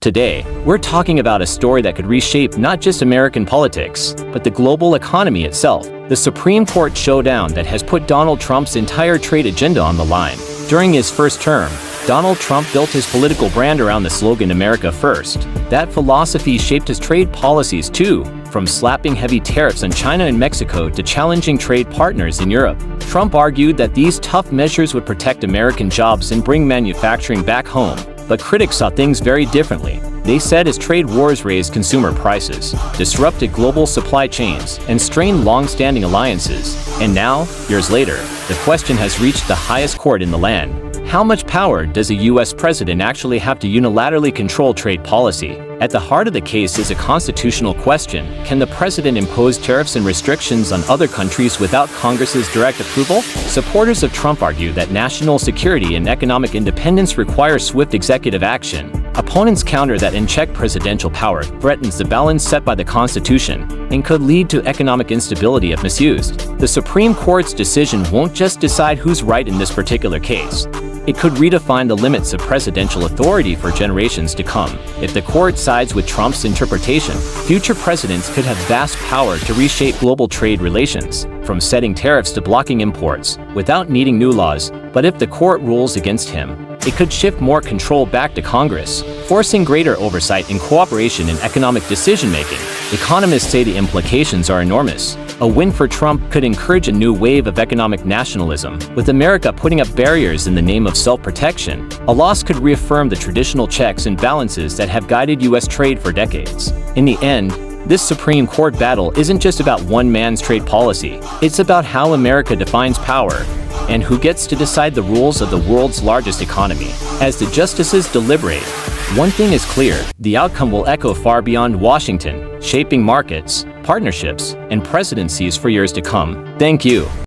Today, we're talking about a story that could reshape not just American politics, but the global economy itself. The Supreme Court showdown that has put Donald Trump's entire trade agenda on the line. During his first term, Donald Trump built his political brand around the slogan America First. That philosophy shaped his trade policies too, from slapping heavy tariffs on China and Mexico to challenging trade partners in Europe. Trump argued that these tough measures would protect American jobs and bring manufacturing back home. But critics saw things very differently. They said his trade wars raised consumer prices, disrupted global supply chains, and strained long-standing alliances. And now, years later, the question has reached the highest court in the land. How much power does a U.S. president actually have to unilaterally control trade policy? At the heart of the case is a constitutional question. Can the president impose tariffs and restrictions on other countries without Congress's direct approval? Supporters of Trump argue that national security and economic independence require swift executive action. Opponents counter that unchecked presidential power threatens the balance set by the Constitution and could lead to economic instability if misused. The Supreme Court's decision won't just decide who's right in this particular case. It could redefine the limits of presidential authority for generations to come. If the court sides with Trump's interpretation, future presidents could have vast power to reshape global trade relations, from setting tariffs to blocking imports, without needing new laws. But if the court rules against him, it could shift more control back to Congress, forcing greater oversight and cooperation in economic decision-making. Economists say the implications are enormous. A win for Trump could encourage a new wave of economic nationalism, with America putting up barriers in the name of self-protection. A loss could reaffirm the traditional checks and balances that have guided U.S. trade for decades. In the end, this Supreme Court battle isn't just about one man's trade policy. It's about how America defines power and who gets to decide the rules of the world's largest economy. As the justices deliberate, one thing is clear: the outcome will echo far beyond Washington, shaping markets, partnerships, and presidencies for years to come. Thank you.